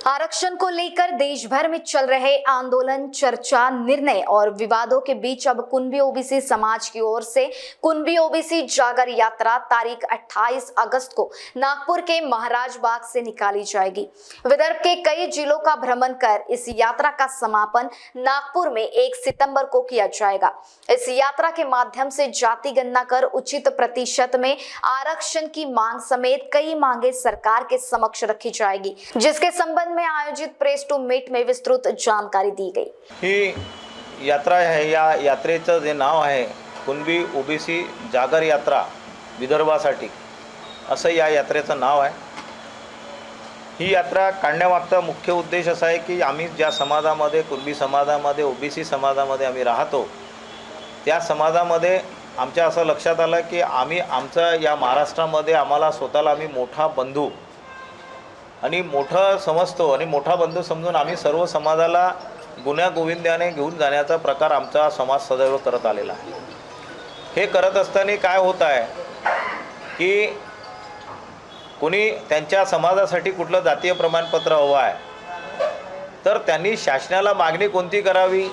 आरक्षण को लेकर देश भर में चल रहे आंदोलन, चर्चा, निर्णय और विवादों के बीच अब कुंभी ओबीसी समाज की ओर से कुंभी ओबीसी जागर यात्रा तारीख 28 अगस्त को नागपुर के महाराज बाग से निकाली जाएगी। विदर्भ के कई जिलों का भ्रमण कर इस यात्रा का समापन नागपुर में 1 सितंबर को किया जाएगा। इस यात्रा के माध्यम से जाति गणना कर उचित प्रतिशत में आरक्षण की मांग समेत कई मांगे सरकार के समक्ष रखी जाएगी, जिसके संबंध में आयोजित प्रेस टू मीट में विस्तृत जानकारी दी गई। ही यात्रा आहे, या यात्रेचं जे नाव आहे कुणबी ओबीसी जागर यात्रा विदर्भासाठी, असं या यात्रेचं नाव आहे। ही यात्रा काढण्यामागचा मुख्य उद्देश असा आहे की आम्ही ज्या समाजामध्ये कुणबी समाजामध्ये ओबीसी समाजामध्ये आम्ही राहतो, त्या समाजामध्ये आमच्या असं लक्षात आलं की आम्ही आमचा या महाराष्ट्रामध्ये आम्हाला स्वतःला आम्ही मोठा बंधू आणि मोठा समजतो आणि मोठा बंधू समजून आम्ही सर्व समाजाला गुण्यागोविंदाने घेऊन जाण्याचा प्रकार आमचा समाज सदैव करत आलेला आहे। हे करत असताना काय होत आहे की कोणी त्यांच्या समाजासाठी कुठलं जातीय प्रमाणपत्र हवं आहे, तर त्यांनी शासनाला मागणी कोणती करावी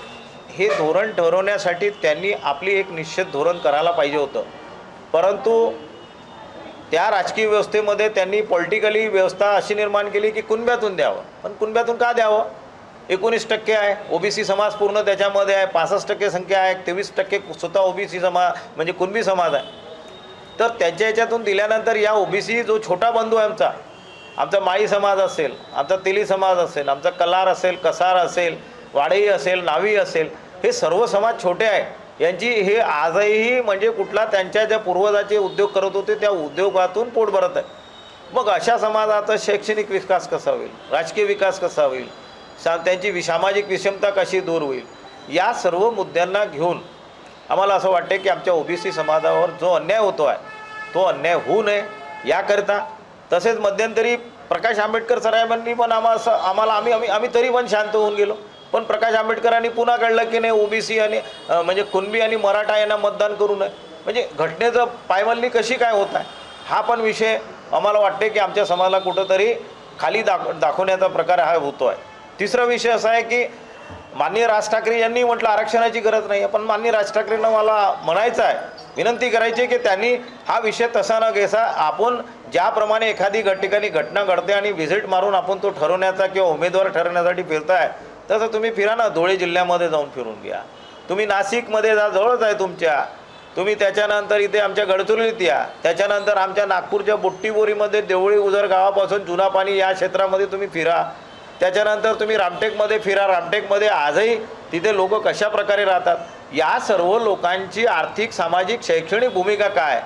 हे धोरण ठरवण्यासाठी त्यांनी आपली एक निश्चित धोरण करायला पाहिजे होतं। परंतु त्या राजकीय व्यवस्थेमध्ये त्यांनी पॉलिटिकली व्यवस्था अशी निर्माण केली की कुणब्यातून द्यावं। पण कुणब्यातून का द्यावं? 19% आहे ओबीसी समाज, पूर्ण त्याच्यामध्ये आहे 65% संख्या आहे, 23% स्वतः ओबीसी समाज म्हणजे कुणबी समाज आहे। तर त्याच्या ह्याच्यातून दिल्यानंतर या ओबीसी जो छोटा बंधू आहे आमचा माळी समाज असेल, आमचा तेली समाज असेल, आमचा कलार असेल, कसार असेल, वाडई असेल, नावी असेल, हे सर्व समाज छोटे आहे। यांची हे आजही म्हणजे कुठला त्यांच्या ज्या पूर्वजाचे उद्योग करत होते त्या उद्योगातून पोट भरत आहे। मग अशा समाजाचा शैक्षणिक विकास कसा होईल, राजकीय विकास कसा होईल, त्यांची सामाजिक विषमता कशी दूर होईल, या सर्व मुद्द्यांना घेऊन आम्हाला असं वाटते की आमच्या ओबीसी समाजावर जो अन्याय होतो आहे तो अन्याय होऊ नये याकरता। तसेच मध्यंतरी प्रकाश आंबेडकर साहेबांनी पण आम्ही तरी पण शांत होऊन गेलो, पण प्रकाश आंबेडकरांनी पुन्हा कळलं की नाही ओबीसी आणि म्हणजे कुणबी आणि मराठा यांना मतदान करू नये, म्हणजे घटनेचं पायमल्ली कशी काय होत आहे हा पण विषय आम्हाला वाटते की आमच्या समाजाला कुठंतरी खाली दाखवण्याचा प्रकार हा होतो आहे। तिसरा विषय असा आहे की माननीय राज ठाकरे यांनी म्हटलं आरक्षणाची गरज नाही, पण माननीय राज ठाकरेंना मला म्हणायचं आहे, विनंती करायची की त्यांनी हा विषय तसा न घेता आपण ज्याप्रमाणे एखादी ठिकाणी घटना घडते आणि व्हिजिट मारून आपण तो ठरवण्याचा किंवा उमेदवार ठरवण्यासाठी फिरताय, तसं तुम्ही फिरा ना, धुळे जिल्ह्यामध्ये जाऊन फिरून घ्या, तुम्ही नाशिकमध्ये जा, जवळच आहे तुमच्या, तुम्ही त्याच्यानंतर इथे आमच्या गडचिरोलीत या, त्याच्यानंतर आमच्या नागपूरच्या बुट्टीबोरीमध्ये देवळी उजर गावापासून जुना पाणी या क्षेत्रामध्ये तुम्ही फिरा, त्याच्यानंतर तुम्ही रामटेकमध्ये फिरा, रामटेकमध्ये आजही तिथे लोक कशा प्रकारे राहतात, या सर्व लोकांची आर्थिक, सामाजिक, शैक्षणिक भूमिका काय,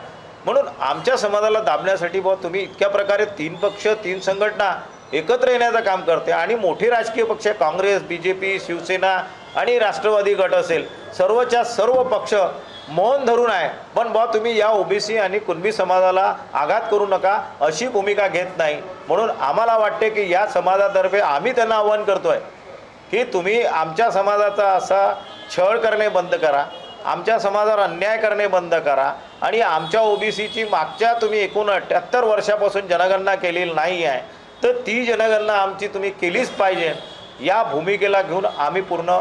म्हणून आमच्या समाजाला दाबण्यासाठी तुम्ही इतक्या प्रकारे 3 पक्ष 3 संघटना एकत्र येण्याचं काम करते आणि मोठी राजकीय पक्ष काँग्रेस, बीजेपी, शिवसेना आणि राष्ट्रवादी गट असेल, सर्वच्या सर्व पक्ष मौन धरून आहे, पण तुम्ही या ओबीसी आणि कुणबी समाजाला आघात करू नका अशी भूमिका घेत नाही। म्हणून आम्हाला वाटते की या समाजातर्फे आम्ही त्यांना आवाहन करतोय की तुम्ही आमच्या समाजाचा असा छळ करणे बंद करा, आमच्या समाजावर अन्याय करणे बंद करा आणि आमच्या ओबीसीची मागच्या तुम्ही 78 वर्षापासून जनगणना केलेली नाही आहे, तर ती जनगणना आमची तुम्ही केलीच पाहिजे, या भूमिकेला घेऊन आम्ही पूर्ण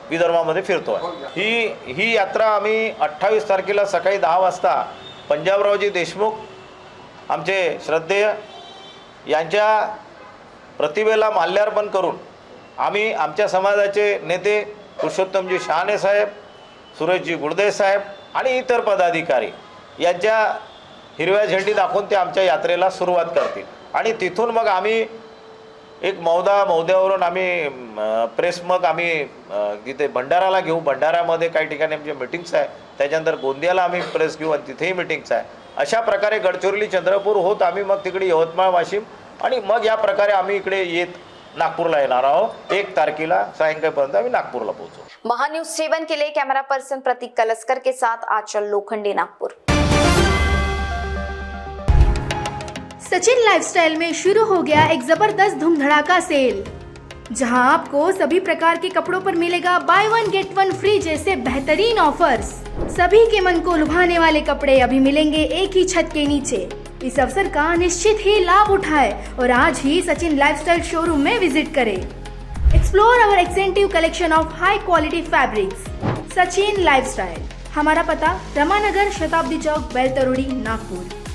विदर्भामध्ये फिरतो आहे। ही यात्रा आम्ही 28 तारखेला सकाळी 10 वाजता पंजाबरावजी देशमुख आमचे श्रद्धेय यांच्या प्रतिमेला माल्यार्पण करून आम्ही आमच्या समाजाचे नेते पुरुषोत्तमजी शहाणे साहेब, सुरेशजी गुडदे साहेब आणि इतर पदाधिकारी यांच्या हिरव्या झेंडी दाखवून ते आमच्या यात्रेला सुरुवात करतील आणि तिथून मग आम्ही एक मौद्यावरून आम्ही प्रेस मग आम्ही तिथे भंडाराला घेऊ, भंडाऱ्यामध्ये काही ठिकाणी आमच्या मीटिंग्स आहे, त्याच्यानंतर गोंदियाला आम्ही प्रेस घेऊ आणि तिथेही मीटिंग्स आहे। अशा प्रकारे गडचिरोली, चंद्रपूर होत आम्ही मग तिकडे यवतमाळ, वाशिम आणि मग या प्रकारे आम्ही इकडे येत नागपूरला येणार आहोत। 1 तारखेला सायंकाळपर्यंत आम्ही नागपूरला पोहोचू। महान्यूज 7 के लिए कैमरा पर्सन प्रतीक कलस्कर के साथ आंचल लोखंडे, नागपुर। सचिन लाइफस्टाइल में शुरू हो गया एक जबरदस्त धूम धड़ाका सेल, जहां आपको सभी प्रकार के कपड़ों पर मिलेगा बाय 1 गेट 1 फ्री जैसे बेहतरीन ऑफर्स। सभी के मन को लुभाने वाले कपड़े अभी मिलेंगे एक ही छत के नीचे। इस अवसर का निश्चित ही लाभ उठाए और आज ही सचिन लाइफस्टाइल शोरूम में विजिट करें। Explore our extensive collection of high quality fabrics. Sachin lifestyle, हमारा पता रमानगर, शताब्दी चौक, बेलतरोड़ी, नागपुर।